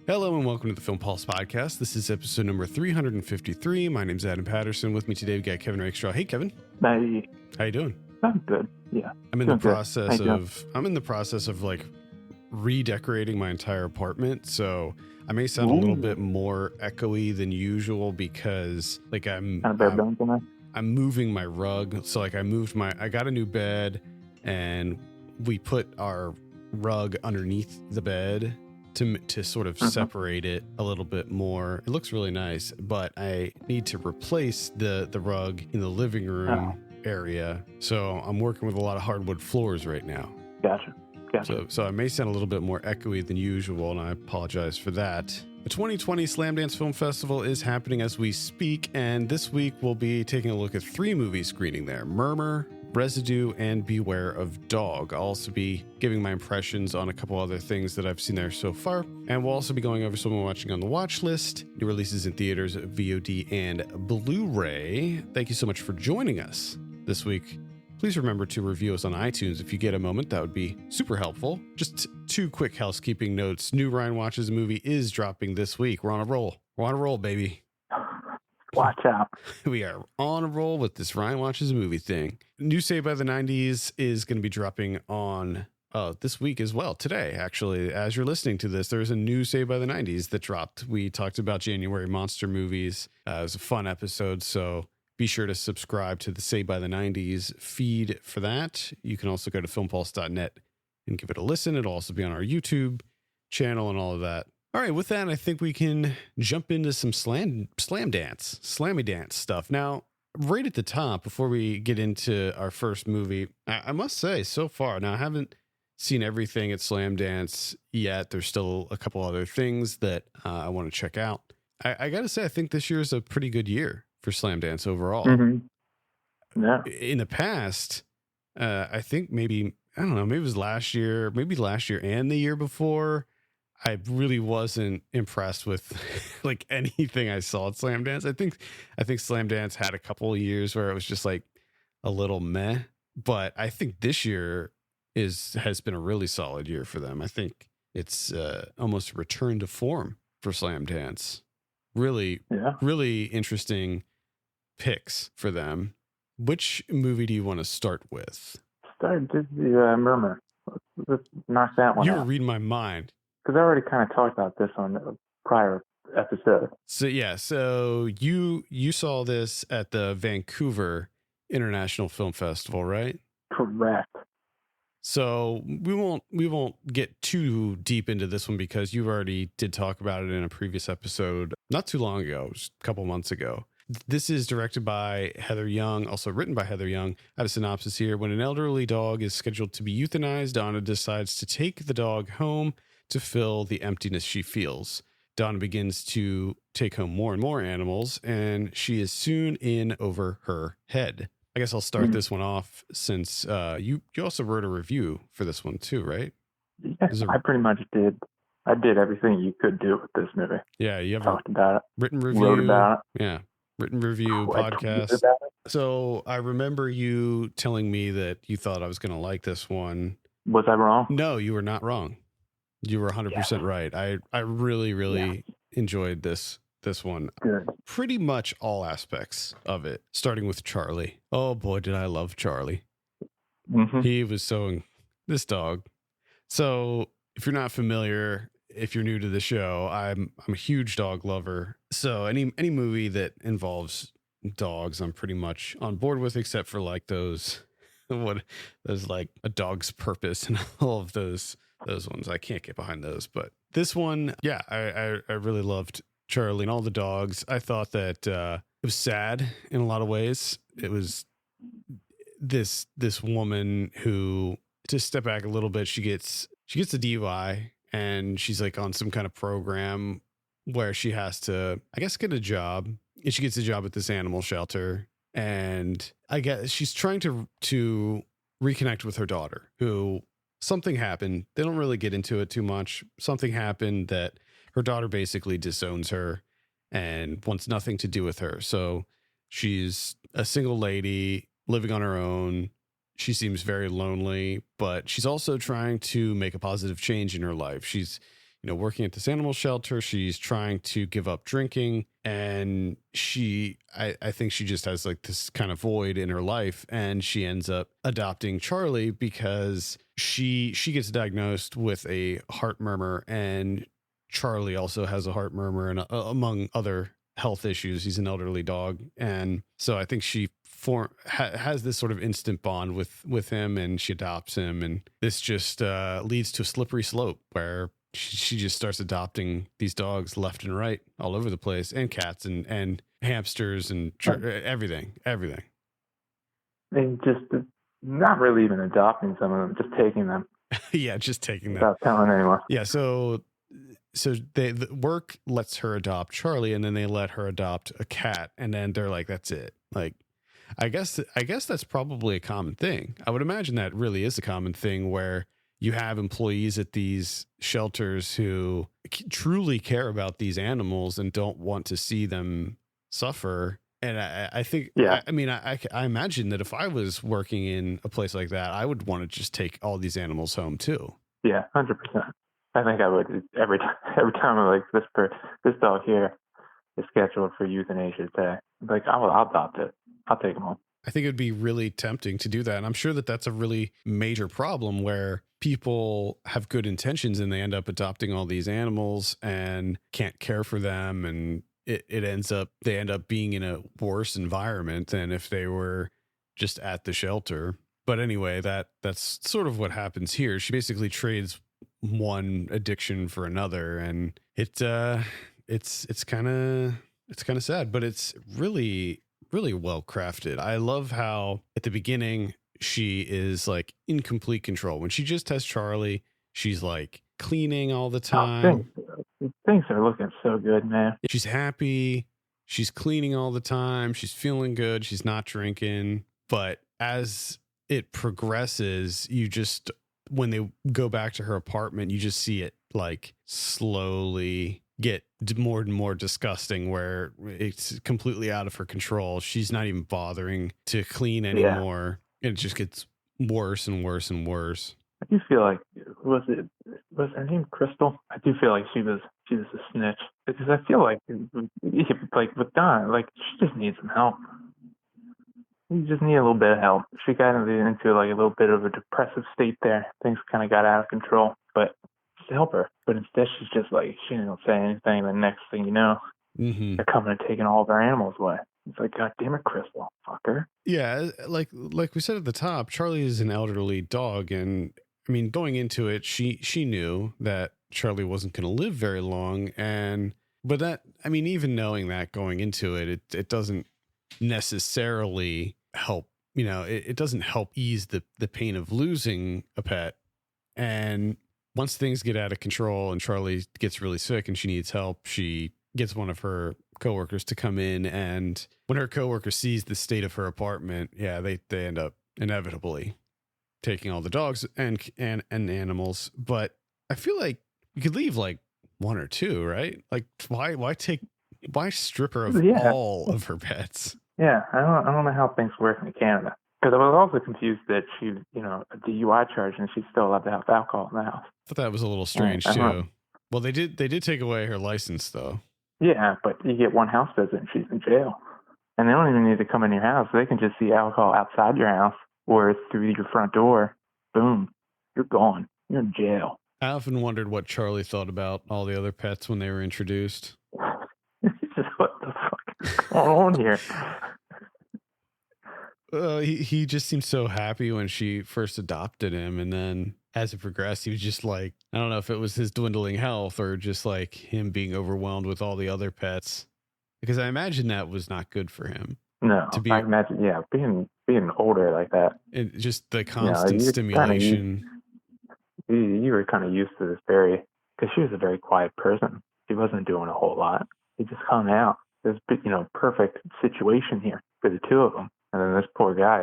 Hello and welcome to the Film Pulse podcast. This is episode number 353. My name's Adam Patterson. With me today we got Kevin Rakestraw. Hey, Kevin. Hey. How you doing? I'm good. Yeah. I'm in the process of like redecorating my entire apartment. So I may sound a little bit more echoey than usual because like I'm moving my rug. So like I got a new bed and we put our rug underneath the bed to sort of separate it a little bit more. It looks really nice, but I need to replace the rug in the living room area. So I'm working with a lot of hardwood floors right now. Gotcha. So I may sound a little bit more echoey than usual, and I apologize for that. The 2020 Slamdance Film Festival is happening as we speak, and this week we'll be taking a look at 3 movies screening there: Murmur, Residue, and Beware of Dog. I'll also be giving my impressions on a couple other things that I've seen there so far, and we'll also be going over some we're watching on the watch list, new releases in theaters, VOD, and Blu-ray. Thank you so much for joining us this week. Please remember to review us on iTunes if you get a moment. That would be super helpful. Just 2 quick housekeeping notes. New Ryan Watches a Movie is dropping this week. We're on a roll. We're on a roll, baby. Watch out. We are on a roll with this Ryan Watches a Movie thing. New Say by the 90s is going to be dropping on this week as well. Today, actually, as you're listening to this, there's a new Say by the 90s that dropped. We talked about January monster movies. It was a fun episode, so be sure to subscribe to the Say by the 90s feed for that. You can also go to filmpulse.net and give it a listen. It'll also be on our YouTube channel and all of that. All right, with that, I think we can jump into some slammy dance stuff. Now, right at the top, before we get into our first movie, I must say, so far, now I haven't seen everything at Slamdance yet. There's still a couple other things that I want to check out. I got to say, I think this year is a pretty good year for Slamdance overall. Mm-hmm. Yeah. In the past, I think maybe it was last year and the year before, I really wasn't impressed with like anything I saw at Slamdance. I think Slamdance had a couple of years where it was just like a little meh, but I think this year has been a really solid year for them. I think it's almost a return to form for Slamdance. Really interesting picks for them. Which movie do you want to start with? Start with the Murmur. Let's knock that one out. You were reading my mind. Because I already kind of talked about this on the prior episode. So you saw this at the Vancouver International Film Festival, right? Correct. So we won't get too deep into this one because you already did talk about it in a previous episode not too long ago, just a couple months ago. This is directed by Heather Young, also written by Heather Young. I have a synopsis here. When an elderly dog is scheduled to be euthanized, Donna decides to take the dog home to fill the emptiness she feels. Donna begins to take home more and more animals, and she is soon in over her head. I guess I'll start this one off since you also wrote a review for this one too, right? Yes, I pretty much did. I did everything you could do with this movie. Yeah, you have talked about it, written review, wrote about it. Yeah, written review podcast. So I remember you telling me that you thought I was going to like this one. Was I wrong? No, you were not wrong. You were 100% right. I really enjoyed this one. Good. Pretty much all aspects of it, starting with Charlie. Oh boy, did I love Charlie. Mm-hmm. He was this dog. So if you're not familiar, if you're new to the show, I'm a huge dog lover. So any movie that involves dogs, I'm pretty much on board with, except for like those like A Dog's Purpose and all of those ones. I can't get behind those, but this one, yeah, I really loved Charlie and all the dogs. I thought that it was sad in a lot of ways. It was this woman who, to step back a little bit, she gets a DUI and she's like on some kind of program where she has to, I guess, get a job, and she gets a job at this animal shelter. And I guess she's trying to reconnect with her daughter, who something happened. They don't really get into it too much. Something happened that her daughter basically disowns her and wants nothing to do with her. So she's a single lady living on her own. She seems very lonely, but she's also trying to make a positive change in her life. She's, working at this animal shelter. She's trying to give up drinking, and I think she just has like this kind of void in her life, and she ends up adopting Charlie because she gets diagnosed with a heart murmur, and Charlie also has a heart murmur, and among other health issues. He's an elderly dog, and so I think she has this sort of instant bond with him, and she adopts him, and this just leads to a slippery slope where she just starts adopting these dogs left and right all over the place, and cats and hamsters and everything. And just not really even adopting some of them, just taking them. Yeah, just taking them without telling anyone. Yeah, so the work lets her adopt Charlie, and then they let her adopt a cat, and then they're like, that's it. Like, I guess that's probably a common thing. I would imagine that really is a common thing where you have employees at these shelters who truly care about these animals and don't want to see them suffer. And I think, yeah. I imagine that if I was working in a place like that, I would want to just take all these animals home too. Yeah, 100%. I think I would every time I'm like, this dog here is scheduled for euthanasia today. Like, I'll adopt it. I'll take him home. I think it would be really tempting to do that. And I'm sure that that's a really major problem where people have good intentions and they end up adopting all these animals and can't care for them. And they end up being in a worse environment than if they were just at the shelter. But anyway, that's sort of what happens here. She basically trades one addiction for another, and it's kind of sad, but it's really, really well crafted. I love how at the beginning she is like in complete control. When she just has Charlie, she's like cleaning all the time. Things are looking so good, man. She's happy. She's cleaning all the time. She's feeling good. She's not drinking. But as it progresses, when they go back to her apartment, you just see it like slowly get more and more disgusting, where it's completely out of her control. She's not even bothering to clean anymore. Yeah. It just gets worse and worse and worse. I do feel like, was her name Crystal? I do feel like she was a snitch, because I feel like with Don, like, she just needs some help. You just need a little bit of help. She got into like a little bit of a depressive state there. Things kind of got out of control, but just help her. But instead, she's just like, she didn't say anything. The next thing you know, they're coming and taking all of our animals away. It's like, God damn it, Crystal, fucker. Yeah, like we said at the top, Charlie is an elderly dog, and I mean, going into it, she knew that Charlie wasn't going to live very long, but that, I mean, even knowing that going into it, it doesn't necessarily help. It doesn't help ease the pain of losing a pet. And once things get out of control and Charlie gets really sick and she needs help, she gets one of her coworkers to come in, and when her coworker sees the state of her apartment, they end up inevitably taking all the dogs and animals. But I feel like you could leave like one or two, right? Like, why strip her of all of her pets? Yeah, I don't know how things work in Canada, because I was also confused that she, a DUI charge, and she's still allowed to have alcohol in the house. I thought that was a little strange too. Well, they did take away her license though. Yeah, but you get one house visit and she's in jail, and they don't even need to come in your house. They can just see alcohol outside your house or through your front door. Boom, you're gone. You're in jail. I often wondered what Charlie thought about all the other pets when they were introduced. What the fuck is going on here? He just seemed so happy when she first adopted him, and then as it progressed, he was just like, I don't know if it was his dwindling health or just like him being overwhelmed with all the other pets, because I imagine that was not good for him. No, I imagine, being older like that, and just the constant stimulation. You were kind of used to this because she was a very quiet person. She wasn't doing a whole lot. He just hung out. There's, perfect situation here for the two of them. And then this poor guy,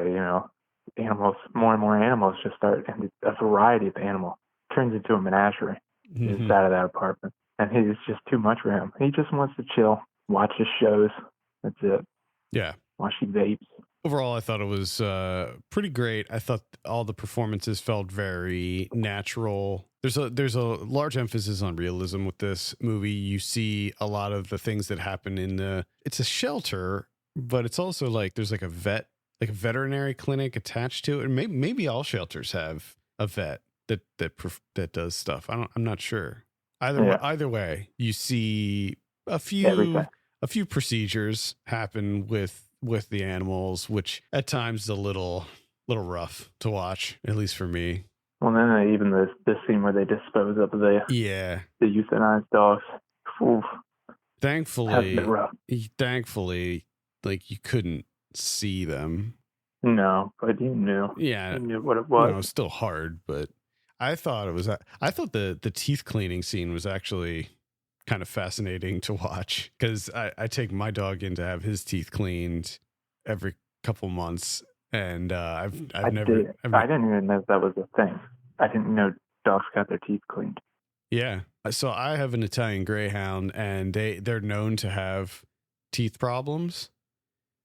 animals, more and more animals just start, and a variety of animals turns into a menagerie inside of that apartment. And it's just too much for him. He just wants to chill, watch his shows. That's it. Yeah. While she vapes. Overall, I thought it was pretty great. I thought all the performances felt very natural. there's a large emphasis on realism with this movie. You see a lot of the things that happen it's a shelter, but it's also like there's like a veterinary clinic attached to it. And maybe all shelters have a vet that does stuff. I'm not sure. Either way, you see a few procedures happen with the animals, which at times is a little rough to watch, at least for me. Well, then even this scene where they dispose of the euthanized dogs. Oof. Thankfully, like you couldn't see them. No, but you knew. Yeah, you knew what it was. No, it was still hard, but I thought the teeth cleaning scene was actually kind of fascinating to watch, because I take my dog in to have his teeth cleaned every couple months, and I didn't even know that was a thing. I didn't know dogs got their teeth cleaned. Yeah, so I have an Italian Greyhound, and they're known to have teeth problems,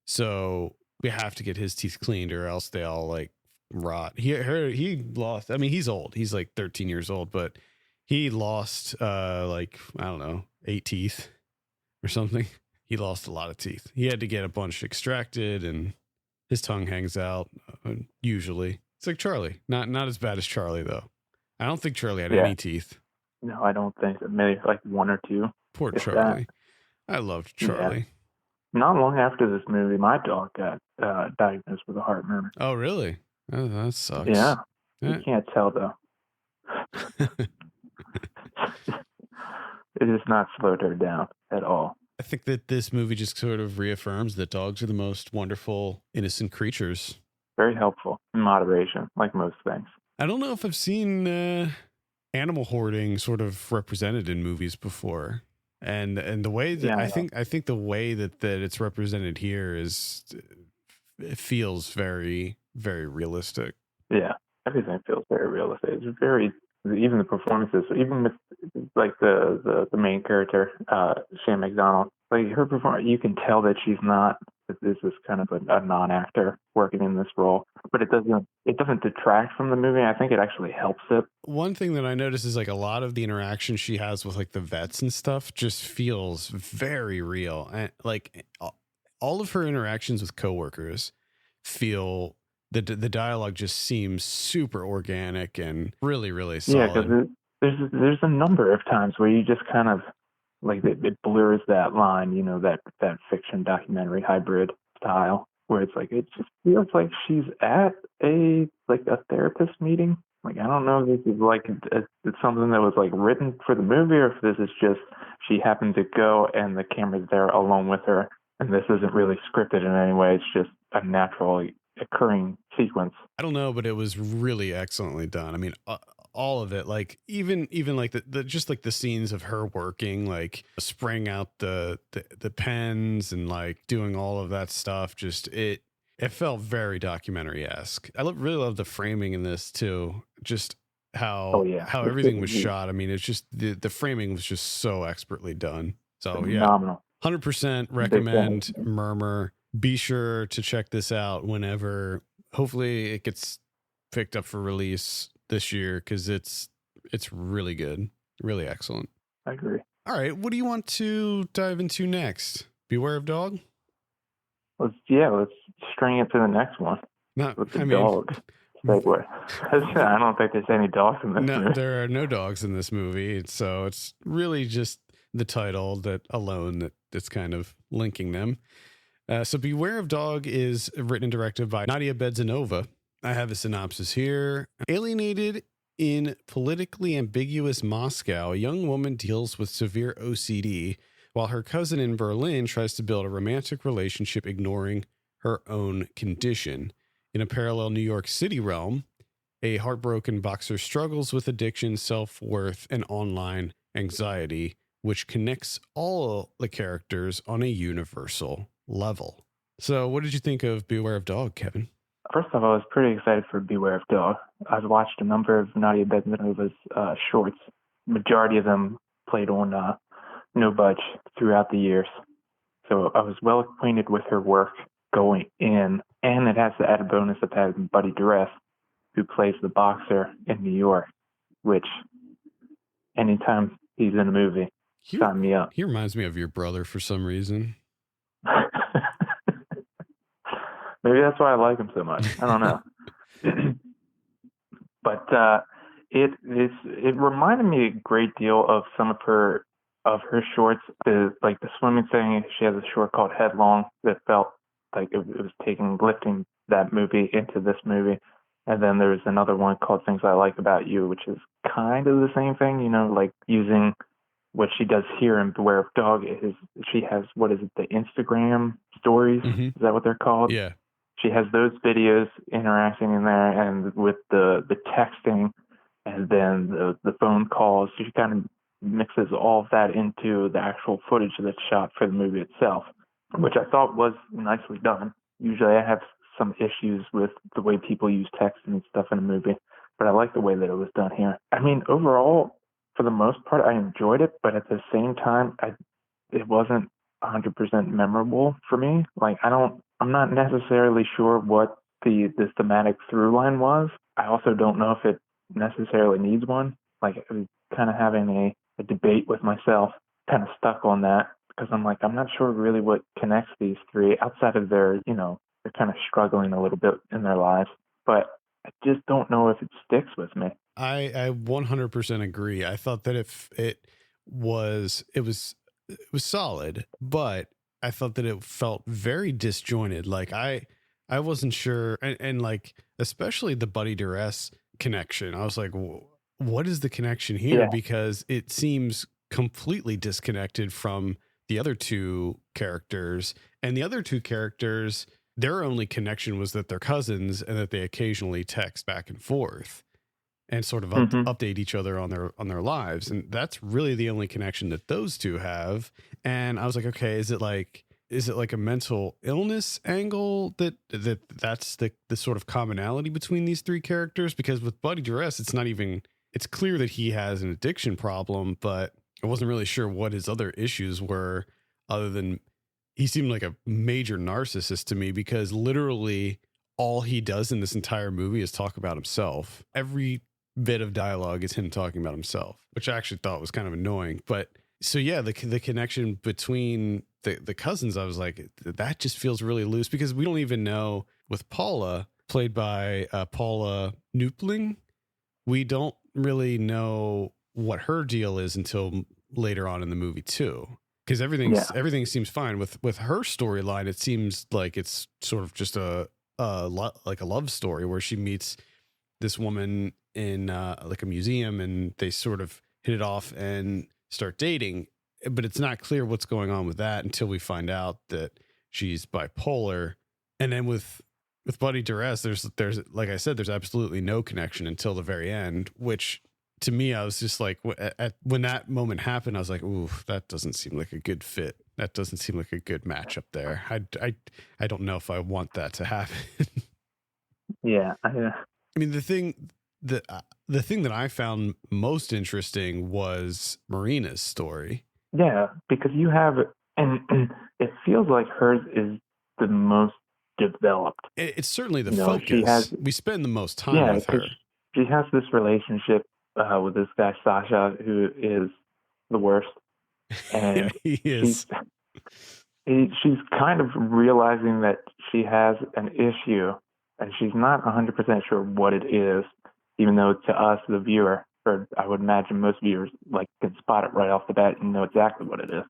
so we have to get his teeth cleaned, or else they all like rot. He lost. I mean, he's old. He's like 13 years old, but he lost like, I don't know, 8 teeth or something. He lost a lot of teeth. He had to get a bunch extracted, and his tongue hangs out. Usually, it's like Charlie. Not as bad as Charlie though. I don't think Charlie had any teeth. No, I don't think so. Maybe like 1 or 2. Poor Charlie. I loved Charlie. Yeah. Not long after this movie, my dog got diagnosed with a heart murmur. Oh, really? Oh, that sucks. Yeah. You can't tell, though. It has not slowed her down at all. I think that this movie just sort of reaffirms that dogs are the most wonderful, innocent creatures. Very helpful in moderation, like most things. I don't know if I've seen animal hoarding sort of represented in movies before. And the way that I think the way that it's represented here it feels very, very realistic. Yeah, everything feels very realistic. It's very, even the performances, even with like the main character, Shane McDonald, like her performance, you can tell that she's not. This is kind of a non-actor working in this role, but it doesn't detract from the movie. I think it actually helps it. One thing that I noticed is like a lot of the interaction she has with like the vets and stuff just feels very real, and like all of her interactions with coworkers feel the dialogue just seems super organic and really, really solid. Yeah, because there's a number of times where you just kind of like it blurs that line, you know, that fiction documentary hybrid style, where it's like it just feels like she's at a therapist meeting. Like, I don't know if this is like it's something that was like written for the movie, or if this is just she happened to go and the camera's there alone with her, and this isn't really scripted in any way. It's just a naturally occurring sequence. I don't know, but it was really excellently done. I mean, all of it, like even like the just like the scenes of her working, like spraying out the pens and like doing all of that stuff. Just it felt very documentary-esque. I really love the framing in this too. Just how everything was shot. I mean, it's just the framing was just so expertly done. So phenomenal. 100% recommend Murmur. Be sure to check this out whenever. Hopefully, it gets picked up for release this year, because it's really good, really excellent. I agree. All right, what do you want to dive into next? Beware of Dog? Let's string it to the next one. With the dog segue. I don't think there's any dogs in this movie. There are no dogs in this movie, so it's really just the title that's kind of linking them. So Beware of Dog is written and directed by Nadia Bedzanova. I have a synopsis here. Alienated in politically ambiguous Moscow, a young woman deals with severe OCD while her cousin in Berlin tries to build a romantic relationship ignoring her own condition. In a parallel New York City realm, a heartbroken boxer struggles with addiction, self-worth, and online anxiety, which connects all the characters on a universal level. So what did you think of Beware of Dog, Kevin? First off, I was pretty excited for Beware of Dog. I've watched a number of Nadia Bedzanova's shorts. Majority of them played on No Budge throughout the years. So I was well acquainted with her work going in, and it has the added bonus of having Buddy Duress, who plays the boxer in New York, which anytime he's in a movie. Sign me up. He reminds me of your brother for some reason. Maybe that's why I like him so much. I don't know. But it reminded me a great deal of some of her shorts. The swimming thing. She has a short called Headlong that felt like it was lifting that movie into this movie. And then there's another one called Things I Like About You, which is kind of the same thing, like using what she does here in Beware of Dog. She has, what is it, the Instagram stories? Mm-hmm. Is that what they're called? Yeah. She has those videos interacting in there, and with the texting and then the phone calls. She kind of mixes all of that into the actual footage that's shot for the movie itself, which I thought was nicely done. Usually I have some issues with the way people use text and stuff in a movie, but I like the way that it was done here. I mean, overall, for the most part, I enjoyed it, but at the same time, it wasn't 100% memorable for me. I'm not necessarily sure what the thematic through line was. I also don't know if it necessarily needs one. I was kind of having a debate with myself, kind of stuck on that, because I'm not sure really what connects these three outside of their, they're kind of struggling a little bit in their lives. But I just don't know if it sticks with me. I 100% agree. I thought that if it was solid, but I thought that it felt very disjointed. I wasn't sure. And especially the Buddy Duress connection. I was like, what is the connection here? Yeah. Because it seems completely disconnected from the other two characters, and the other two characters, their only connection was that they're cousins and that they occasionally text back and forth and sort of update each other on their lives. And that's really the only connection that those two have. And I was like, okay, is it like a mental illness angle that's the sort of commonality between these three characters? Because with Buddy Duress, it's clear that he has an addiction problem, but I wasn't really sure what his other issues were, other than he seemed like a major narcissist to me, because literally all he does in this entire movie is talk about himself. Every bit of dialogue is him talking about himself, which I actually thought was kind of annoying. But so yeah, the connection between the cousins, I was like, that just feels really loose, because we don't even know, with Paula, played by Paula Neupling, we don't really know what her deal is until later on in the movie too, because everything seems fine with her storyline. It seems like it's sort of just a love story where she meets this woman in a museum, and they sort of hit it off and start dating, but it's not clear what's going on with that until we find out that she's bipolar. And then with Buddy Duress, there's like I said, there's absolutely no connection until the very end, which to me, I was just like, when that moment happened, I was like, ooh, that doesn't seem like a good fit. That doesn't seem like a good matchup there. I don't know if I want that to happen. Yeah. I mean, the thing that I found most interesting was Marina's story. Yeah, because you have, and it feels like hers is the most developed. It's certainly the focus. We spend the most time with her. She has this relationship with this guy, Sasha, who is the worst. And yeah, he is. She's kind of realizing that she has an issue, and she's not 100% sure what it is, even though to us, the viewer, or I would imagine most viewers, can spot it right off the bat and know exactly what it is.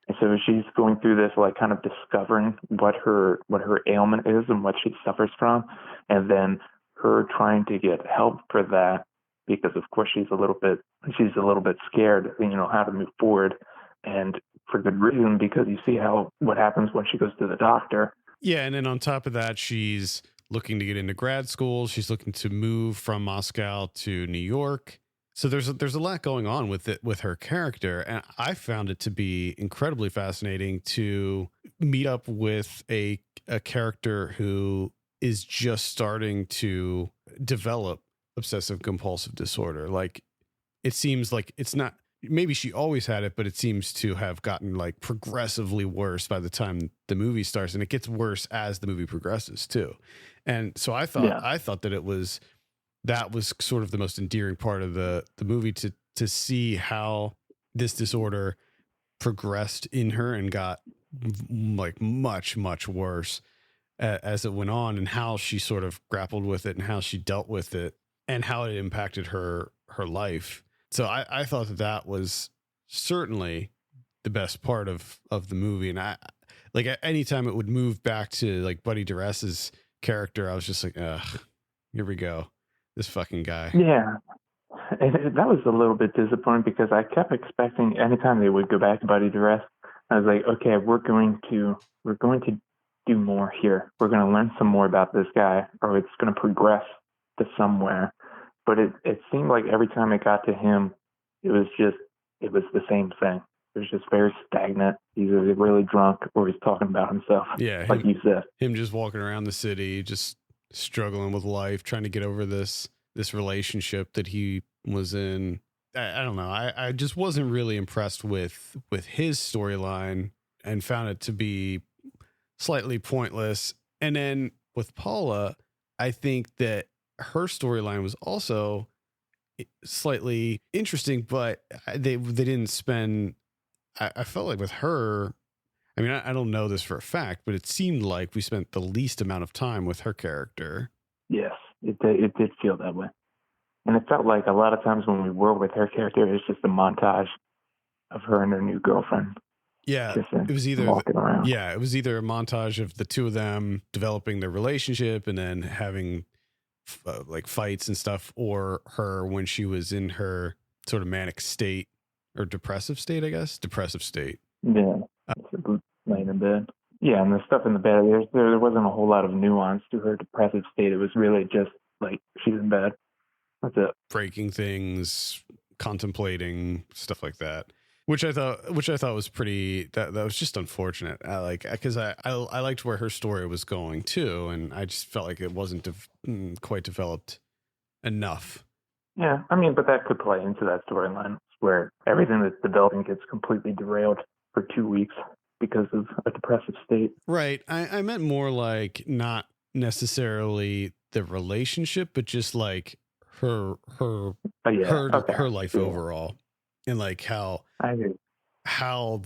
And so she's going through this, kind of discovering what her ailment is and what she suffers from, and then her trying to get help for that, because of course she's a little bit scared, how to move forward, and for good reason, because you see what happens when she goes to the doctor. Yeah, and then on top of that, she's looking to get into grad school. She's looking to move from Moscow to New York. So there's a lot going on with her character, and I found it to be incredibly fascinating to meet up with a character who is just starting to develop obsessive compulsive disorder. It seems like it's not, maybe she always had it, but it seems to have gotten progressively worse by the time the movie starts, and it gets worse as the movie progresses too. And so I thought that that was sort of the most endearing part of the movie, to to see how this disorder progressed in her and got like much, much worse as it went on, and how she sort of grappled with it and how she dealt with it and how it impacted her life. So I thought that was certainly the best part of the movie. And I like anytime it would move back to like Buddy Dures's character, I was just like, ugh, here we go. This fucking guy. Yeah. That was a little bit disappointing because I kept expecting anytime they would go back to Buddy Duress, I was like, okay, we're going to do more here. We're going to learn some more about this guy, or it's going to progress to somewhere. But it seemed like every time it got to him, it was the same thing. It was just very stagnant. He's either really drunk or he's talking about himself. Yeah, like you said. Him just walking around the city, just struggling with life, trying to get over this relationship that he was in. I don't know. I just wasn't really impressed with his storyline and found it to be slightly pointless. And then with Paula, I think that her storyline was also slightly interesting, but they didn't spend. I felt like with her, I mean, I don't know this for a fact, but it seemed like we spent the least amount of time with her character. Yes, it did feel that way. And it felt like a lot of times when we were with her character, it was just a montage of her and her new girlfriend. Yeah, it was either it was either a montage of the two of them developing their relationship and then having like fights and stuff, or her when she was in her sort of manic state or depressive state, I guess. Depressive state. Yeah, laying in bed. Yeah, and the stuff in the bed, there wasn't a whole lot of nuance to her depressive state. It was really just like she's in bed. That's it. Breaking things, contemplating, stuff like that. Which I thought was pretty. That was just unfortunate. Because I liked where her story was going too, and I just felt like it wasn't quite developed enough. Yeah, I mean, but that could play into that storyline where everything that's developing gets completely derailed for 2 weeks because of a depressive state. Right. I meant more like not necessarily the relationship, but just like her life overall, and like how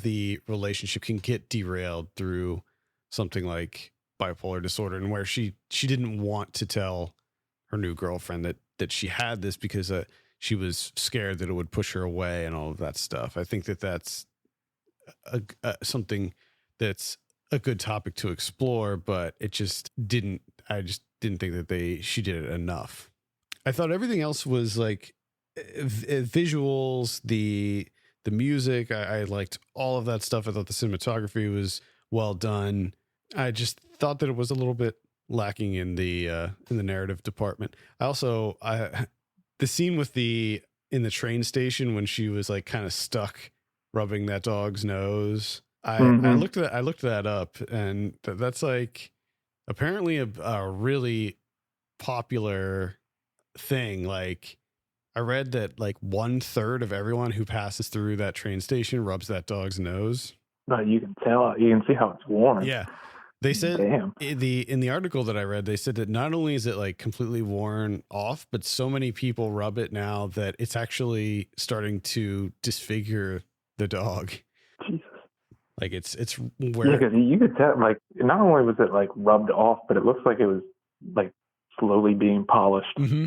the relationship can get derailed through something like bipolar disorder, and where she didn't want to tell her new girlfriend that she had this because she was scared that it would push her away and all of that stuff. I think that's something that's a good topic to explore, but I just didn't think that she did it enough. I thought everything else was like visuals, the music. I liked all of that stuff. I thought the cinematography was well done. I just thought that it was a little bit lacking in the narrative department. The scene with in the train station when she was like kind of stuck rubbing that dog's nose. I looked that up, and that's like apparently a really popular thing. Like I read that like 1/3 of everyone who passes through that train station rubs that dog's nose. But you can tell, you can see how it's worn. Yeah. They said in the article that I read, they said that not only is it like completely worn off, but so many people rub it now that it's actually starting to disfigure the dog. Jesus. Like it's where because you could tell, like, not only was it like rubbed off, but it looks like it was like slowly being polished. Mm-hmm.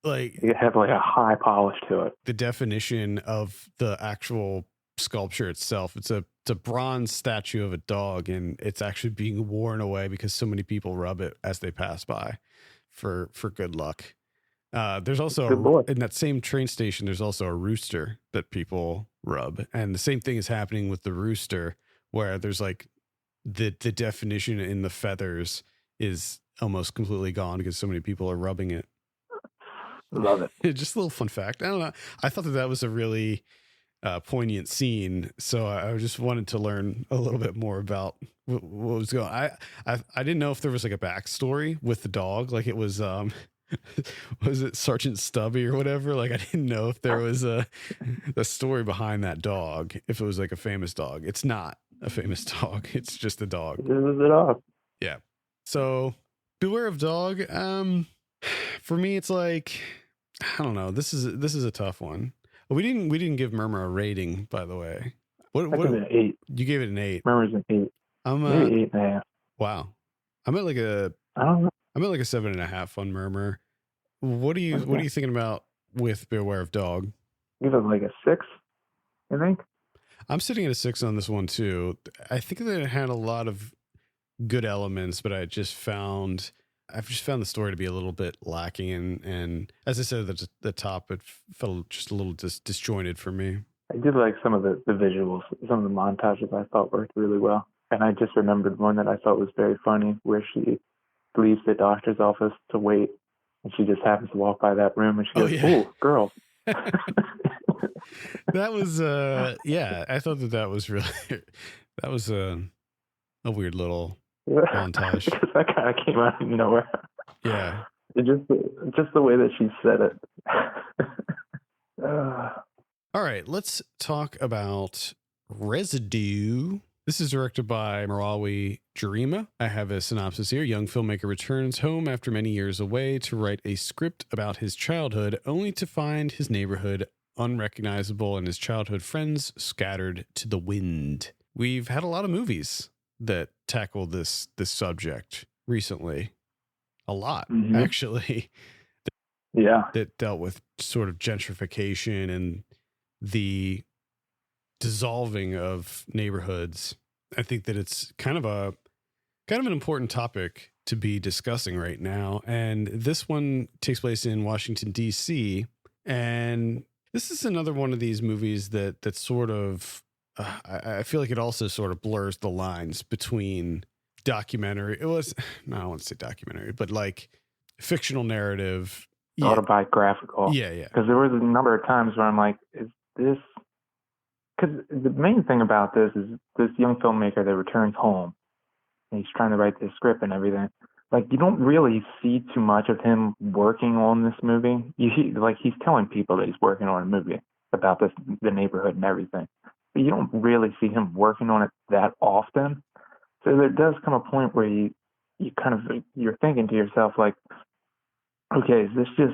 Like it had like a high polish to it. The definition of the actual sculpture itself, it's a bronze statue of a dog, and it's actually being worn away because so many people rub it as they pass by for good luck. There's also in that same train station, there's also a rooster that people rub, and the same thing is happening with the rooster, where there's like the definition in the feathers is almost completely gone because so many people are rubbing it. Love it. Just a little fun fact. I don't know. I thought that was a really poignant scene, so I just wanted to learn a little bit more about what was going on. I didn't know if there was like a backstory with the dog, like it was was it Sergeant Stubby or whatever. Like I didn't know if there was a story behind that dog, if it was like a famous dog. It's not a famous dog, it's just a dog. It was a dog. Yeah. So Beware of Dog, for me it's like, I don't know, this is a tough one. We didn't give Murmur a rating, by the way. I give it an 8. You gave it an 8. Murmur's an 8. I'm Maybe 8.5. Wow. I'm at like a I don't know. 7.5 on Murmur. What are you thinking about with Beware of Dog? Give it like a 6, I think. I'm sitting at a 6 on this one too. I think that it had a lot of good elements, but I've just found the story to be a little bit lacking, and as I said at the top, it felt just a little disjointed for me. I did like some of the visuals, some of the montages I thought worked really well. And I just remembered one that I thought was very funny, where she leaves the doctor's office to wait, and she just happens to walk by that room, and she goes, "Oh, girl." That was I thought that was really that was a weird little montage. Because that kind of came out of nowhere. Yeah. It just the way that she said it. All right, let's talk about Residue. This is directed by Marawi Jarima. I have a synopsis here. Young filmmaker returns home after many years away to write a script about his childhood, only to find his neighborhood unrecognizable and his childhood friends scattered to the wind. We've had a lot of movies that tackle this subject recently. A lot, actually. Yeah. That dealt with sort of gentrification and the dissolving of neighborhoods. I think that it's kind of an important topic to be discussing right now. And this one takes place in Washington, D.C. And this is another one of these movies that sort of, I feel like it also sort of blurs the lines between documentary. I don't want to say documentary, but like fictional narrative. Autobiographical. Yeah. Because there was a number of times where I'm like, is this... Because the main thing about this is this young filmmaker that returns home, and he's trying to write this script and everything. Like, you don't really see too much of him working on this movie. He's telling people that he's working on a movie about the neighborhood and everything. But you don't really see him working on it that often. So there does come a point where you're thinking to yourself, like, okay, is this just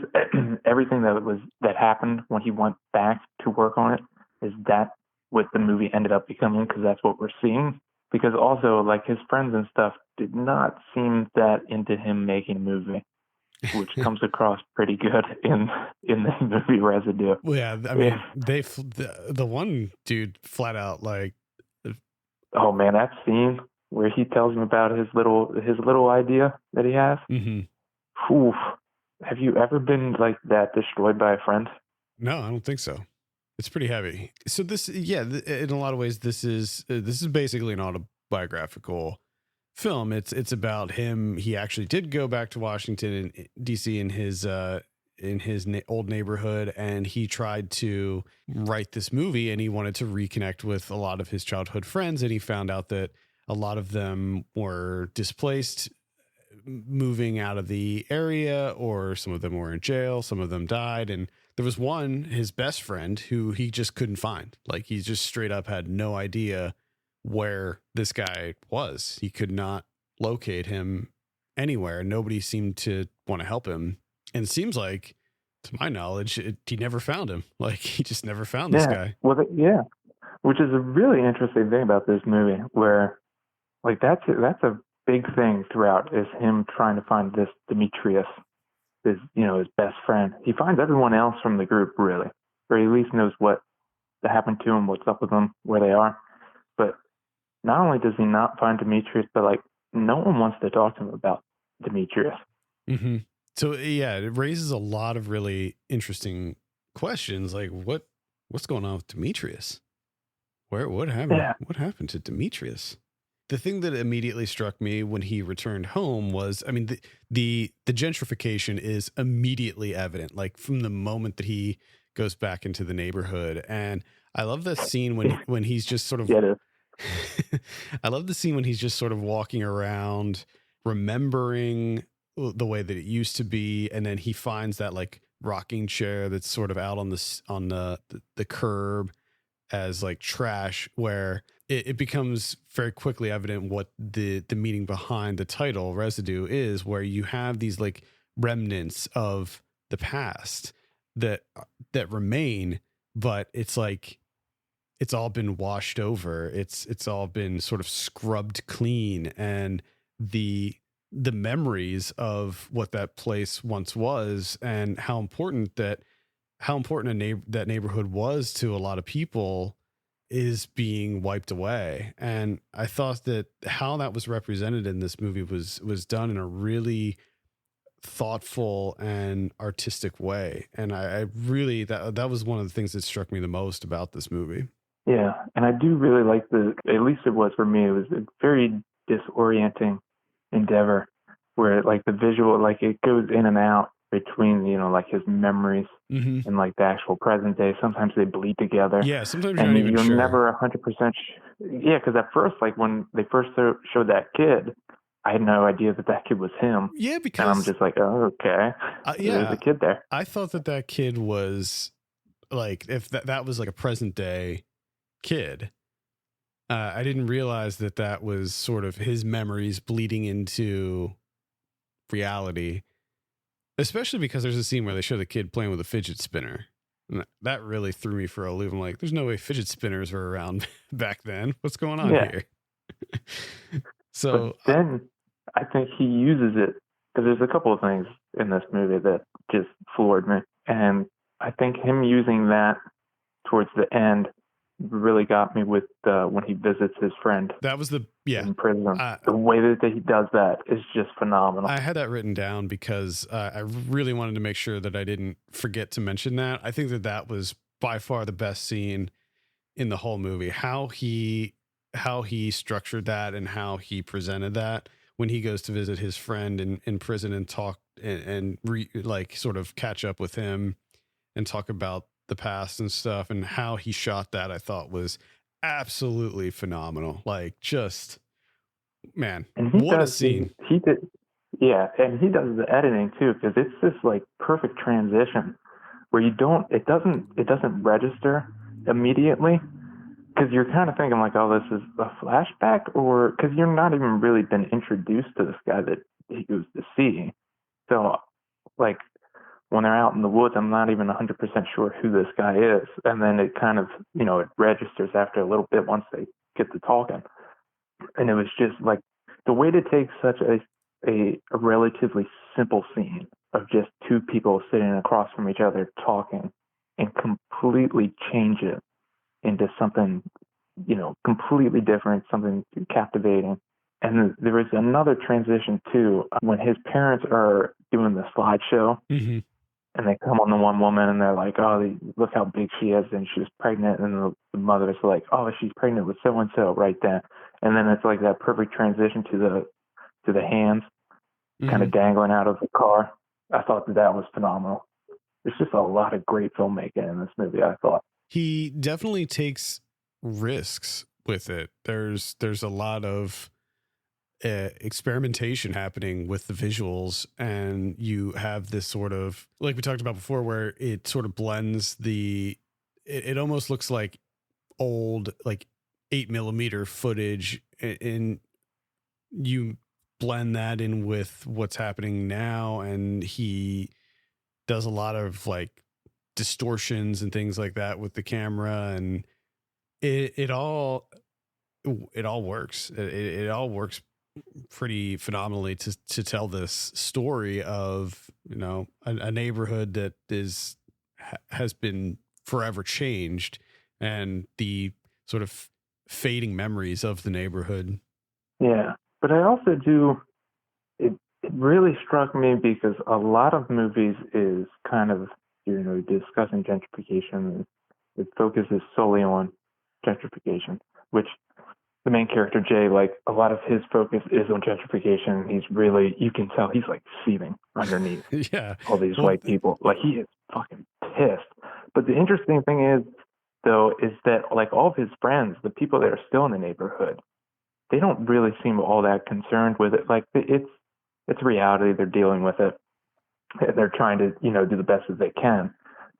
everything that happened when he went back to work on it? Is that what the movie ended up becoming? Because that's what we're seeing. Because also, like, his friends and stuff did not seem that into him making a movie, which comes across pretty good in the movie Residue. Well, yeah, I mean, the one dude flat out like, oh man, that scene where he tells him about his little idea that he has. Mm-hmm. Oof. Have you ever been like that destroyed by a friend? No, I don't think so. It's pretty heavy. So this, in a lot of ways, this is basically an autobiographical film. It's about him. He actually did go back to Washington D.C. in his old neighborhood, and he tried to write this movie, and he wanted to reconnect with a lot of his childhood friends, and he found out that a lot of them were displaced, moving out of the area, or some of them were in jail, some of them died, and there was one, his best friend, who he just couldn't find. Like, he just straight up had no idea where this guy was. He could not locate him anywhere. Nobody seemed to want to help him. And it seems like, to my knowledge, he never found him. Like, he just never found this guy. Well, yeah, which is a really interesting thing about this movie, where, like, that's a big thing throughout, is him trying to find this Demetrius, his best friend. He finds everyone else from the group, really, or he at least knows what happened to him, what's up with them, where they are. But not only does he not find Demetrius, but like, no one wants to talk to him about Demetrius. Mm-hmm. So yeah, it raises a lot of really interesting questions, like what's going on with Demetrius? What happened? Yeah. What happened to Demetrius? The thing that immediately struck me when he returned home was, I mean, the gentrification is immediately evident, like from the moment that he goes back into the neighborhood. And I love that scene when he's just sort of, I love the scene when he's just sort of walking around, remembering the way that it used to be. And then he finds that like rocking chair that's sort of out on the curb as like trash, where it becomes very quickly evident what the meaning behind the title Residue is, where you have these like remnants of the past that remain, but it's like it's all been washed over. It's all been sort of scrubbed clean, and the memories of what that place once was, and how important that neighborhood was to a lot of people, is being wiped away. And I thought that how that was represented in this movie was done in a really thoughtful and artistic way. And I really, that was one of the things that struck me the most about this movie. Yeah, and I do really like at least it was for me, it was a very disorienting endeavor where like the visual, like it goes in and out between, like his memories and like the actual present day. Sometimes they bleed together. Yeah, sometimes and you're not even sure. Never 100%. Yeah, because at first, like when they first showed that kid, I had no idea that kid was him. Yeah, because and I'm just like, oh, okay. Yeah, there's a kid there. I thought that kid was like, if that was like a present day kid. I didn't realize that was sort of his memories bleeding into reality, especially because there's a scene where they show the kid playing with a fidget spinner. And that really threw me for a loop. I'm like, there's no way fidget spinners were around back then. What's going on here? So but then I think he uses it because there's a couple of things in this movie that just floored me. And I think him using that towards the end really got me with when he visits his friend. That was in prison. The way that he does that is just phenomenal. I had that written down because I really wanted to make sure that I didn't forget to mention that. I think that was by far the best scene in the whole movie. How he structured that and how he presented that when he goes to visit his friend in prison and talk and like sort of catch up with him and talk about the past and stuff, and how he shot that, I thought was absolutely phenomenal. Like, just, man, what a scene. He did. Yeah. And he does the editing too, because it's this like perfect transition where it doesn't register immediately, because you're kind of thinking like, oh, this is a flashback, or because you're not even really been introduced to this guy that he goes to see. So like, when they're out in the woods, I'm not even 100% sure who this guy is. And then it kind of, it registers after a little bit once they get to talking. And it was just like the way to take such a relatively simple scene of just two people sitting across from each other talking and completely change it into something, completely different, something captivating. And there was another transition too, when his parents are doing the slideshow. Mm-hmm. And they come on the one woman and they're like, oh, look how big she is. And she's pregnant. And the mother's like, oh, she's pregnant with so-and-so right there. And then it's like that perfect transition to the hands kind of dangling out of the car. I thought that was phenomenal. There's just a lot of great filmmaking in this movie, I thought. He definitely takes risks with it. There's a lot of experimentation happening with the visuals, and you have this sort of, like we talked about before, where it sort of blends it almost looks like old like 8mm footage, and you blend that in with what's happening now, and he does a lot of like distortions and things like that with the camera, and it all works. It all works pretty phenomenally to tell this story of a neighborhood that has been forever changed, and the sort of fading memories of the neighborhood. Yeah, but I also do. It really struck me because a lot of movies is kind of discussing gentrification, and it focuses solely on gentrification, which the main character, Jay, like a lot of his focus is on gentrification. He's really, you can tell he's like seething underneath all these white people. Like he is fucking pissed. But the interesting thing is, though, is that like all of his friends, the people that are still in the neighborhood, they don't really seem all that concerned with it. Like it's reality. They're dealing with it. They're trying to, do the best that they can.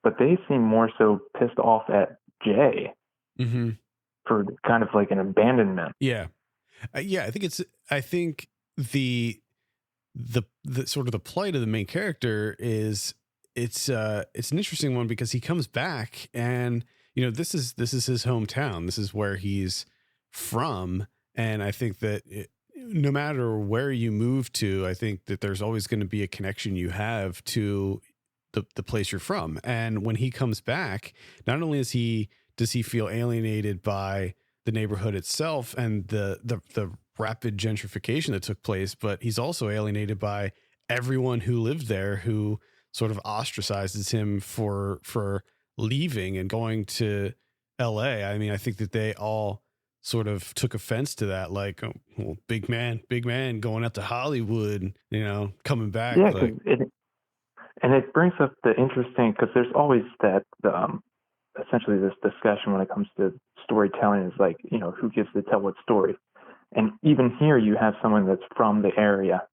But they seem more so pissed off at Jay. Mm-hmm. For kind of like an abandonment. Yeah. I think the sort of the plight of the main character is it's an interesting one because he comes back and this is his hometown. This is where he's from, and I think that no matter where you move to, I think that there's always going to be a connection you have to the place you're from. And when he comes back, not only does he feel alienated by the neighborhood itself and the rapid gentrification that took place, but he's also alienated by everyone who lived there, who sort of ostracizes him for leaving and going to LA. I mean, I think that they all sort of took offense to that, like, oh, well, big man going out to Hollywood, coming back. Yeah, and it brings up the interesting, because there's always that essentially this discussion when it comes to storytelling is like, who gets to tell what story. And even here you have someone that's from the area,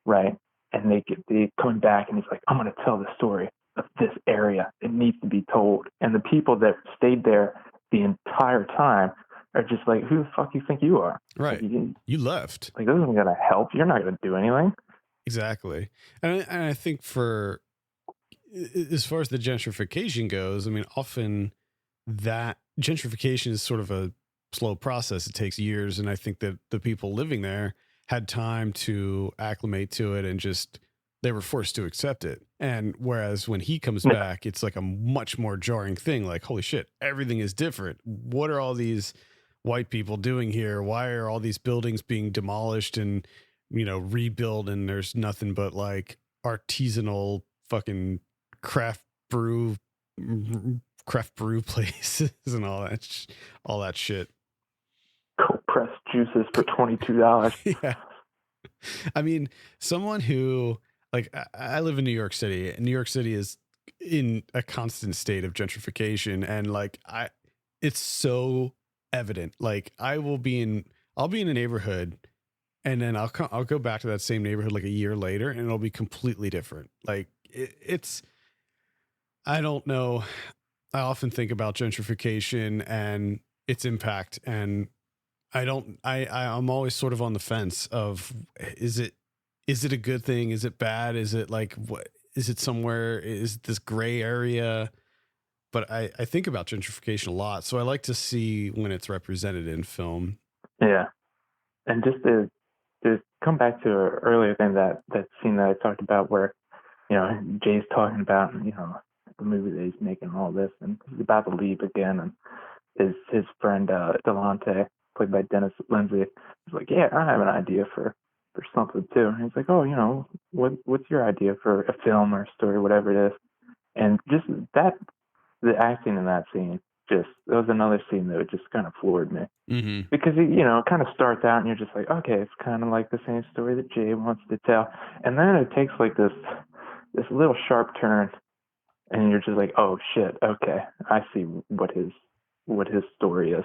right? And they coming back and he's like, I'm going to tell the story of this area. It needs to be told. And the people that stayed there the entire time are just like, who the fuck you think you are? Right. Like, you left. Like, this isn't going to help. You're not going to do anything. Exactly. And I think for, as far as the gentrification goes, I mean, often that gentrification is sort of a slow process. It takes years. And I think that the people living there had time to acclimate to it and just, they were forced to accept it. And whereas when he comes back, it's like a much more jarring thing. Like, holy shit, everything is different. What are all these white people doing here? Why are all these buildings being demolished and, rebuilt? And there's nothing but like artisanal fucking craft brew places and all that shit. Cold pressed juices for $22. Yeah. I mean, someone who, like, I live in New York City, and New York City is in a constant state of gentrification. And like, it's so evident. Like, I'll be in a neighborhood and then I'll go back to that same neighborhood like a year later and it'll be completely different. Like it's, I don't know. I often think about gentrification and its impact, and I'm always sort of on the fence of, is it a good thing? Is it bad? Is it like, what is it somewhere? Is this gray area? But I think about gentrification a lot. So I like to see when it's represented in film. Yeah. And just to come back to an earlier thing, that scene that I talked about where, Jay's talking about, the movie that he's making and all this, and he's about to leave again, and his friend Delonte, played by Dennis Lindsay, is like, yeah, I have an idea for something too. And he's like, oh, what's your idea for a film or a story, whatever it is. And just that, the acting in that scene, it was another scene that just kind of floored me. Mm-hmm. Because it kind of starts out and you're just like, okay, it's kind of like the same story that Jay wants to tell, and then it takes like this little sharp turn, and you're just like, oh shit, okay, I see what his story is.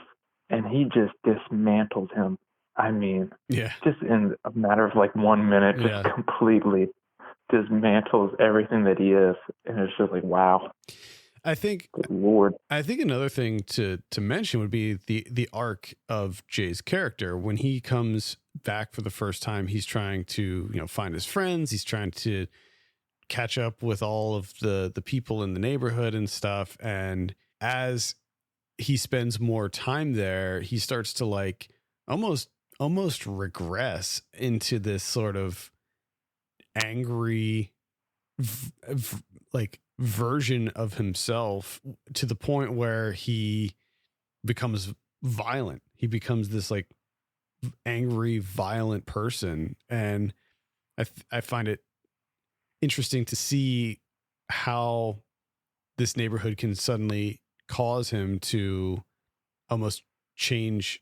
And he just dismantles him. I mean, yeah, just in a matter of like 1 minute, just completely dismantles everything that he is. And it's just like, wow. I think, good Lord. I think another thing to mention would be the arc of Jay's character. When he comes back for the first time, he's trying to, find his friends. He's trying to catch up with all of the people in the neighborhood and stuff. And as he spends more time there, he starts to like almost regress into this sort of angry version of himself, to the point where he becomes violent. He becomes this like angry, violent person. And I find it interesting to see how this neighborhood can suddenly cause him to almost change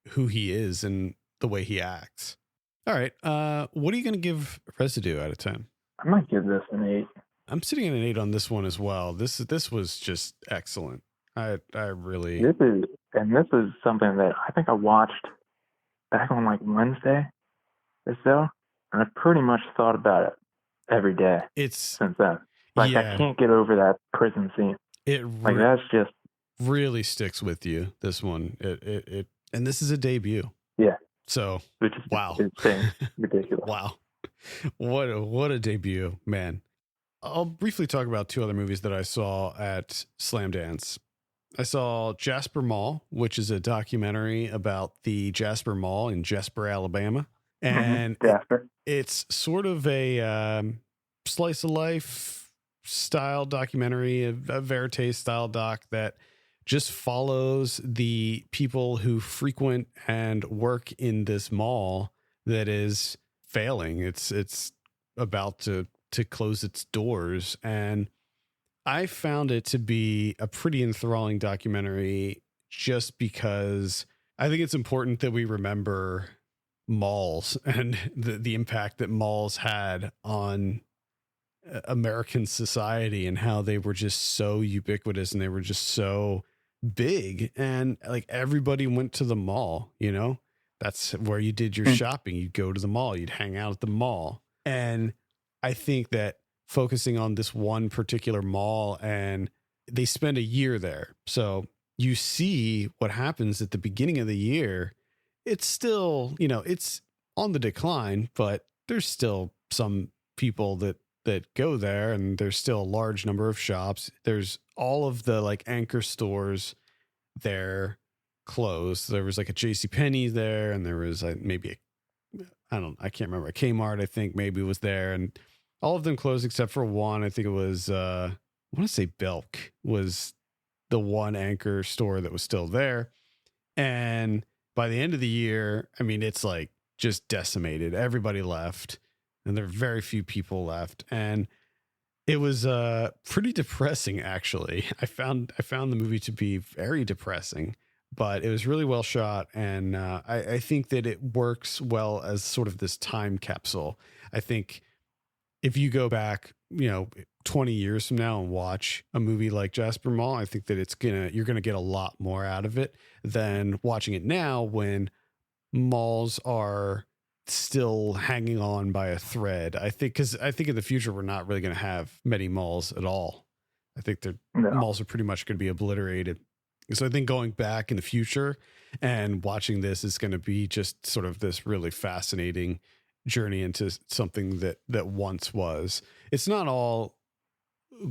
who he is and the way he acts. All right. What are you going to give Residue out of 10? I might give this an 8. I'm sitting at an 8 on this one as well. This was just excellent. I really. This is something that I think I watched back on like Wednesday or so, and I pretty much thought about it every day since then. Like, I can't get over that prison scene. That's just really sticks with you. This one, it and this is a debut. Yeah. So, which is wow, insane, ridiculous. Wow, what a debut, man. I'll briefly talk about two other movies that I saw at Slamdance. I saw Jasper Mall, which is a documentary about the Jasper Mall in Jasper, Alabama. And Jasper. it's sort of a slice of life style documentary, a verite style doc that just follows the people who frequent and work in this mall that is failing. It's about to close its doors, and I found it to be a pretty enthralling documentary just because I think it's important that we remember malls and the impact that malls had on American society and how they were just so ubiquitous and they were just so big, and like everybody went to the mall, you know, that's where you did your shopping. You'd go to the mall, you'd hang out at the mall. And I think that focusing on this one particular mall, and they spend a year there. So you see what happens at the beginning of the year. It's still, you know, it's on the decline, but there's still some people that go there, and there's still a large number of shops. There's all of the like anchor stores there closed. There was like a JCPenney there, and there was maybe I can't remember, a Kmart I think maybe was there, and all of them closed except for one. I think it was I want to say Belk was the one anchor store that was still there. And by the end of the year, I mean, it's like just decimated. Everybody left, and there are very few people left. And it was pretty depressing, actually. I found the movie to be very depressing, but it was really well shot. And I think that it works well as sort of this time capsule. I think if you go back, 20 years from now and watch a movie like Jasper Mall, I think that you're going to get a lot more out of it than watching it now, when malls are still hanging on by a thread. I think in the future, we're not really going to have many malls at all. I think malls are pretty much going to be obliterated. So I think going back in the future and watching this is going to be just sort of this really fascinating journey into something that once was. It's not all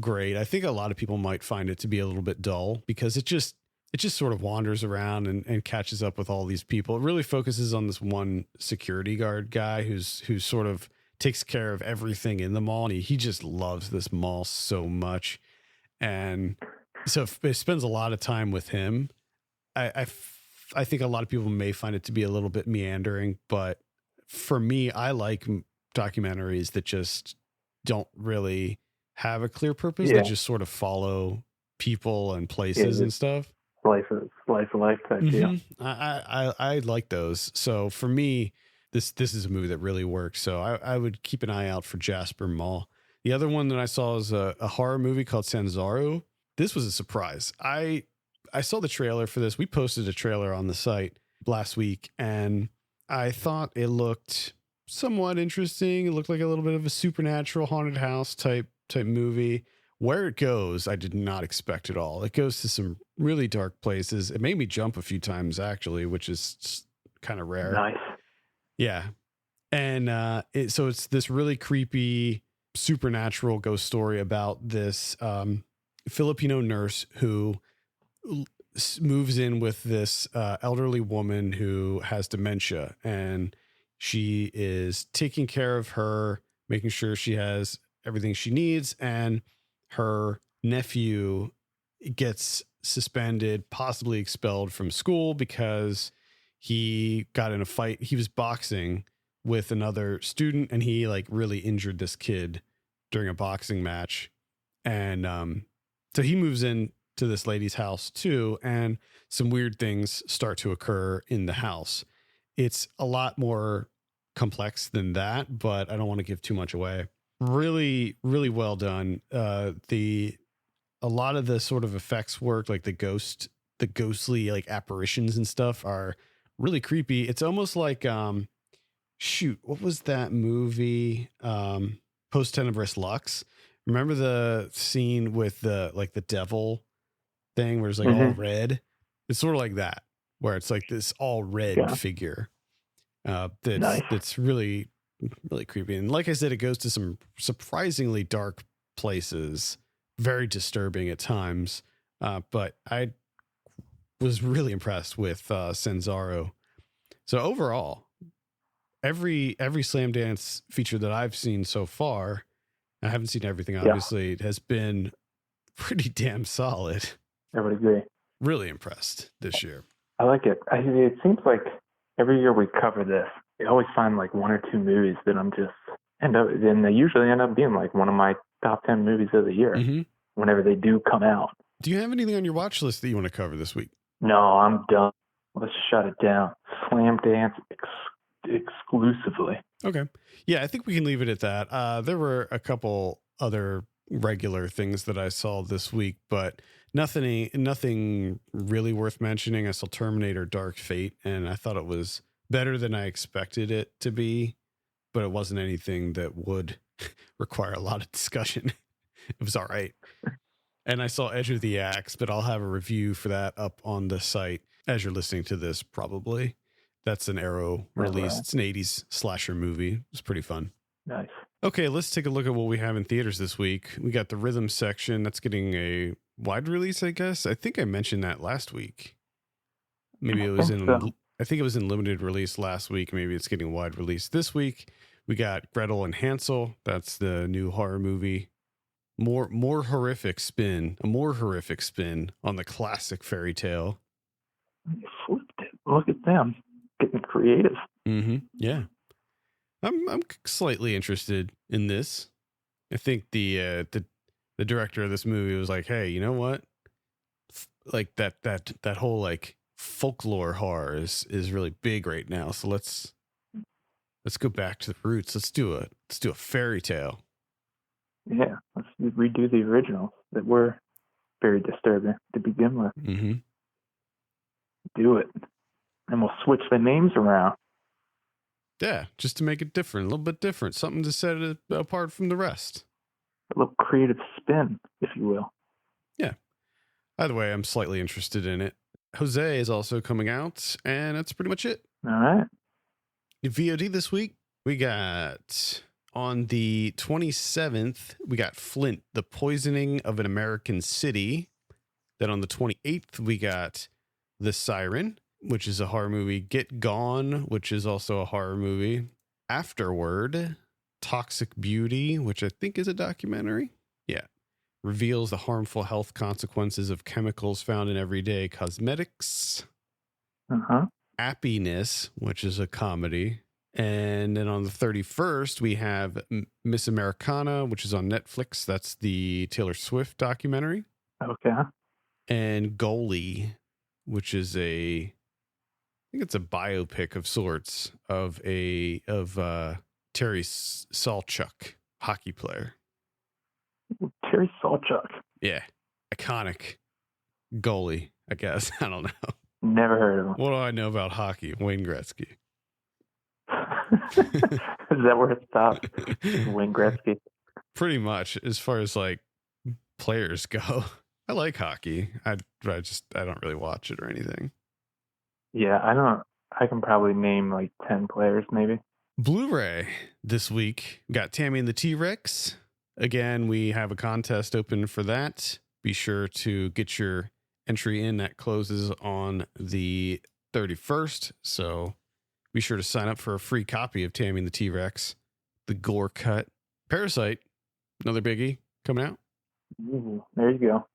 great. I think a lot of people might find it to be a little bit dull because it just sort of wanders around and catches up with all these people. It really focuses on this one security guard guy who's sort of takes care of everything in the mall. And he just loves this mall so much. And so it spends a lot of time with him. I think a lot of people may find it to be a little bit meandering, but for me, I like documentaries that just don't really have a clear purpose. They just sort of follow people and places and stuff. Life of life type deal. I like those. So for me, this is a movie that really works. So I would keep an eye out for Jasper Mall. The other one that I saw is a horror movie called Sanzaru. This was a surprise. I saw the trailer for this. We posted a trailer on the site last week, and I thought it looked somewhat interesting. It looked like a little bit of a supernatural haunted house type movie. Where it goes, I did not expect at all. It goes to some really dark places. It made me jump a few times, actually, which is kind of rare. Nice. Yeah. And so it's this really creepy supernatural ghost story about this Filipino nurse who moves in with this elderly woman who has dementia, and she is taking care of her, making sure she has everything she needs. And her nephew gets suspended, possibly expelled from school because he got in a fight. He was boxing with another student, and he like really injured this kid during a boxing match. And so he moves in to this lady's house too, and some weird things start to occur in the house. It's a lot more complex than that, but I don't want to give too much away. Really, really well done. A lot of the sort of effects work, like the ghostly like apparitions and stuff, are really creepy. It's almost like what was that movie? Post Tenebris Lux. Remember the scene with the devil thing where it's like all red? It's sort of like that, where it's like this all red figure. That's really, really creepy. And like I said, it goes to some surprisingly dark places, very disturbing at times. But I was really impressed with Sanzaru. So overall, every Slamdance feature that I've seen so far, I haven't seen everything, obviously, it has been pretty damn solid. I would agree. Really impressed this year. I like it. It seems like every year we cover this, I always find like one or two movies that I'm just and they usually end up being like one of my top 10 movies of the year whenever they do come out. Do you have anything on your watch list that you want to cover this week? No, I'm done. Let's shut it down. Slamdance exclusively. Okay. Yeah, I think we can leave it at that. There were a couple other regular things that I saw this week, but nothing really worth mentioning. I saw Terminator Dark Fate, and I thought it was better than I expected it to be, but it wasn't anything that would require a lot of discussion. It was all right. And I saw Edge of the Axe, but I'll have a review for that up on the site as you're listening to this, probably. That's an Arrow release. Right. It's an 80s slasher movie. It's pretty fun. Nice. Okay, let's take a look at what we have in theaters this week. We got the Rhythm section. That's getting a wide release, I guess. I think I mentioned that last week. Maybe it was I think it was in limited release last week. Maybe it's getting wide release this week. We got Gretel and Hansel. That's the new horror movie. A more horrific spin on the classic fairy tale. You flipped it. Look at them getting creative. Yeah, I'm slightly interested in this. I think the director of this movie was like, hey, you know what? Like that whole like folklore horror is really big right now. So let's go back to the roots. Let's do a fairy tale. Yeah, let's redo the originals that were very disturbing to begin with. Do it. And we'll switch the names around. Yeah, just to make it different, a little bit different. Something to set it apart from the rest. A little creative spin, if you will. Yeah. Either way, I'm slightly interested in it. Jose is also coming out, and that's pretty much it. All right. In VOD this week, we got... On the 27th, we got Flint, The Poisoning of an American City. Then on the 28th, we got The Siren, which is a horror movie. Get Gone, which is also a horror movie. Afterward, Toxic Beauty, which I think is a documentary. Yeah. Reveals the harmful health consequences of chemicals found in everyday cosmetics. Happiness, which is a comedy. And then on the 31st, we have Miss Americana, which is on Netflix. That's the Taylor Swift documentary. Okay. And Goalie, which is I think it's a biopic of sorts of Terry Sawchuk, hockey player. Terry Sawchuk. Yeah. Iconic goalie, I guess. I don't know. Never heard of him. What do I know about hockey? Wayne Gretzky. Is that where it stops? Wayne Gretzky. Pretty much, as far as like players go. I like hockey. I don't really watch it or anything. Yeah, I can probably name like 10 players maybe. Blu-ray this week. We got Tammy and the T-Rex. Again, we have a contest open for that. Be sure to get your entry in. That closes on the 31st. So be sure to sign up for a free copy of Tammy and the T-Rex, the gore cut. Parasite, another biggie coming out. Ooh, there you go.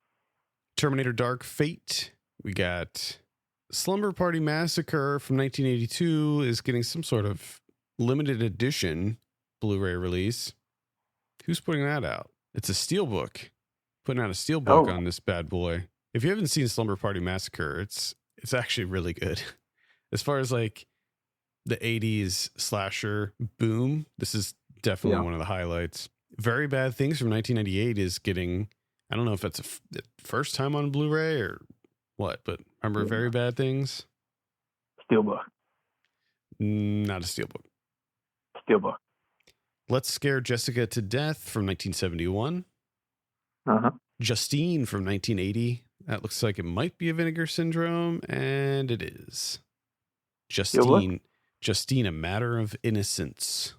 Terminator Dark Fate. We got Slumber Party Massacre from 1982 is getting some sort of limited edition Blu-ray release. Who's putting that out? It's a steelbook. Putting out a steelbook on this bad boy. If you haven't seen Slumber Party Massacre, it's actually really good. As far as like the 80s slasher boom, this is definitely one of the highlights. Very Bad Things from 1998 is getting, I don't know if it's the first time on Blu-ray or what, but remember Very Bad Things? Steelbook. Not a steelbook. Steelbook. Let's Scare Jessica to Death from 1971. Justine from 1980. That looks like it might be a Vinegar Syndrome, and it is. Justine, A Matter of Innocence.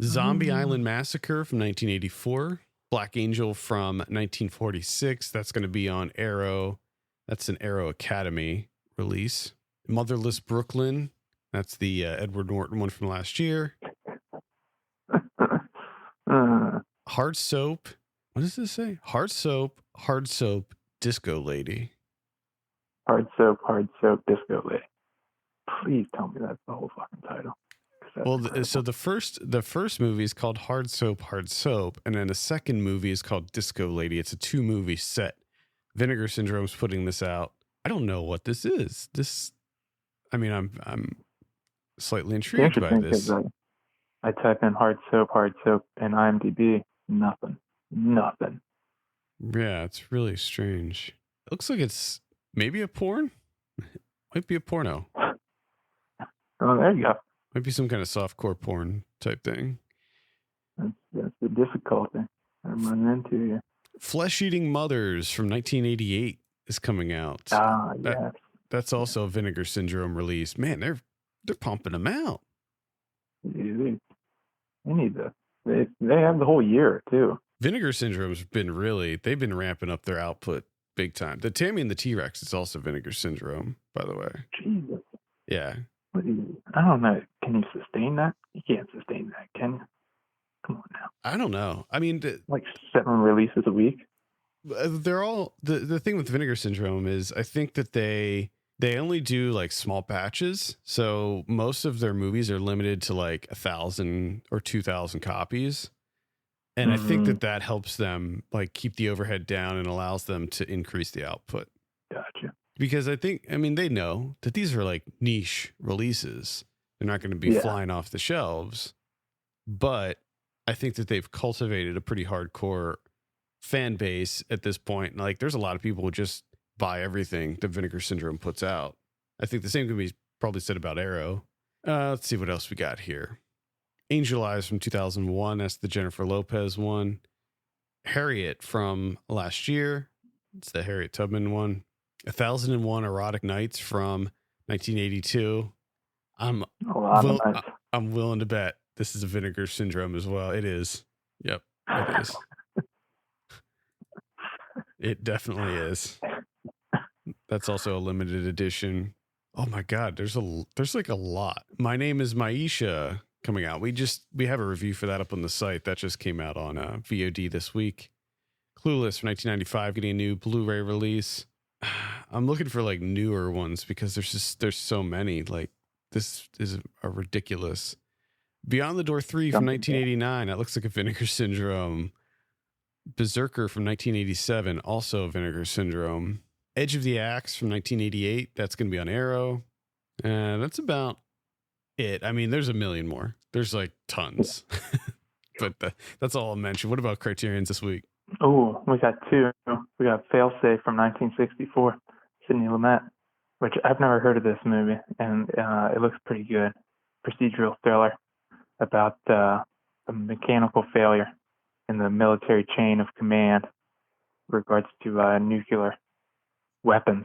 Zombie Island Massacre from 1984. Black Angel from 1946. That's going to be on Arrow. That's an Arrow Academy release. Motherless Brooklyn. That's the Edward Norton one from last year. Hard Soap. What does this say? Hard Soap, Disco Lady. Hard Soap, Disco Lady. Please tell me that's the whole fucking title. Well, so the first movie is called Hard Soap, and then the second movie is called Disco Lady. It's a 2-movie set. Vinegar Syndrome's putting this out. I don't know what this is. I'm slightly intrigued by this. I type in hard soap, and IMDb, nothing. Yeah, it's really strange. It looks like it's maybe a porn. Might be a porno. Oh, there you go. Might be some kind of softcore porn type thing. That's the difficulty I'm running into here. Flesh Eating Mothers from 1988 is coming out. Yes. That's also a Vinegar Syndrome release. Man, they're pumping them out. They need this. They have the whole year too. Vinegar Syndrome's they've been ramping up their output big time. The Tammy and the T-Rex is also Vinegar Syndrome, by the way. Jesus. Yeah. I don't know. Can you sustain that? You can't sustain that, can you? Come on now. I don't know. I mean, like 7 releases a week. They're all the thing with Vinegar Syndrome is I think that they only do like small batches. So most of their movies are limited to like 1,000 or 2,000 copies. And I think that helps them like keep the overhead down and allows them to increase the output. Gotcha. Because they know that these are like niche releases. They're not going to be flying off the shelves. But I think that they've cultivated a pretty hardcore fan base at this point. Like there's a lot of people who just buy everything that Vinegar Syndrome puts out. I think the same can be probably said about Arrow. Let's see what else we got here. Angel Eyes from 2001. That's the Jennifer Lopez one. Harriet from last year. It's the Harriet Tubman one. 1001 Erotic Nights from 1982. I'm willing to bet this is a Vinegar Syndrome as well. It is. Yep, it is. It definitely is. That's also a limited edition. Oh my God, there's like a lot. My Name is Maisha coming out. We have a review for that up on the site. That just came out on VOD this week. Clueless from 1995 getting a new Blu-ray release. I'm looking for like newer ones because there's so many. Like this is a ridiculous. Beyond the Door 3 from 1989. That looks like a Vinegar Syndrome. Berserker from 1987, also Vinegar Syndrome. Edge of the Axe from 1988. That's going to be on Arrow. That's about it. I mean, there's a million more. There's like tons. But that's all I'll mention. What about Criterion's this week? Oh, we got 2. We got Failsafe from 1964, Sidney Lumet, which I've never heard of this movie, and it looks pretty good. Procedural thriller about a mechanical failure in the military chain of command with regards to nuclear weapons.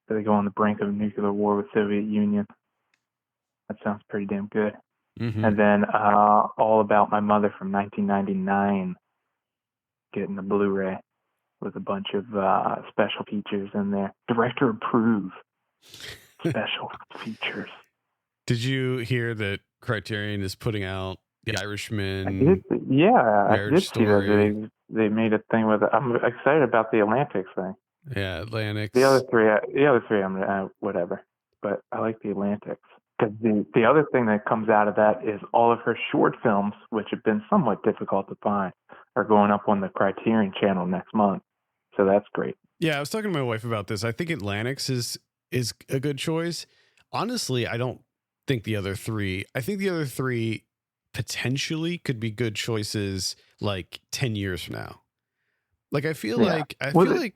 So they go on the brink of a nuclear war with Soviet Union. That sounds pretty damn good. Mm-hmm. And then All About My Mother from 1999, getting the Blu-ray with a bunch of special features in there. Director approved special features. Did you hear that Criterion is putting out The Irishman? I did see that they made a thing with it. I'm excited about the Atlantics thing. Yeah, Atlantics. The other three, I'm whatever. But I like the Atlantics because the other thing that comes out of that is all of her short films, which have been somewhat difficult to find, are going up on the Criterion channel next month. So that's great. Yeah, I was talking to my wife about this. I think Atlantics is a good choice. Honestly, I don't think the other three. I think the other three potentially could be good choices like 10 years from now. Like I feel like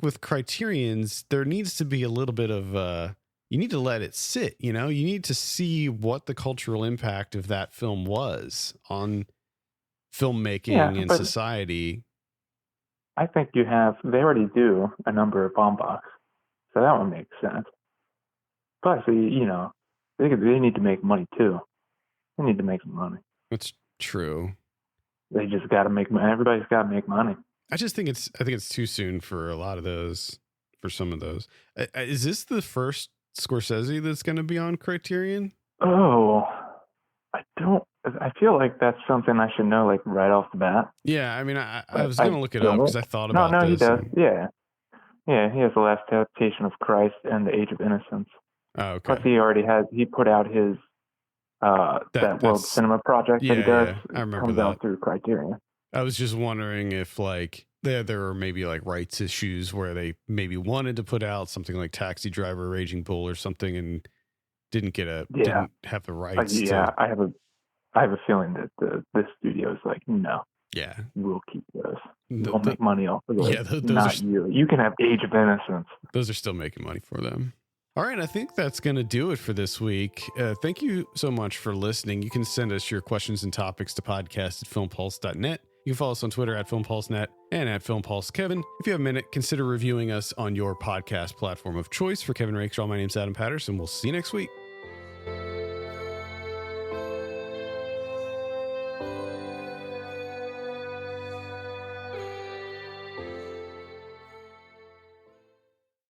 with Criterion's, there needs to be a little bit of you need to let it sit, you know? You need to see what the cultural impact of that film was on filmmaking and society. I think they already do a number of bomb box. So that one makes sense. Plus, you know, they need to make money too. They need to make some money. True. They just got to make money. Everybody's got to make money. I think it's too soon for a lot of those, for some of those. Is this the first Scorsese that's going to be on Criterion? Oh, I feel like that's something I should know, like, right off the bat. Yeah, I mean, I was going to look it up because I thought about this. No, he does. Yeah. Yeah, he has The Last Temptation of Christ and The Age of Innocence. Oh, okay. Plus, he put out his that World Cinema project that he does. Yeah, I remember comes that. out through Criterion. I was just wondering if, like, there were maybe, like, rights issues where they maybe wanted to put out something like Taxi Driver, Raging Bull or something and didn't have the rights. I have a feeling that the studio is like, no. Yeah. We'll keep those. We'll make money off of those. Yeah, those not you. You can have Age of Innocence. Those are still making money for them. All right, I think that's going to do it for this week. Thank you so much for listening. You can send us your questions and topics to podcast@filmpulse.net. You can follow us on Twitter @FilmPulseNet and @FilmPulseKevin. If you have a minute, consider reviewing us on your podcast platform of choice. For Kevin Rakestraw, my name's Adam Patterson. We'll see you next week.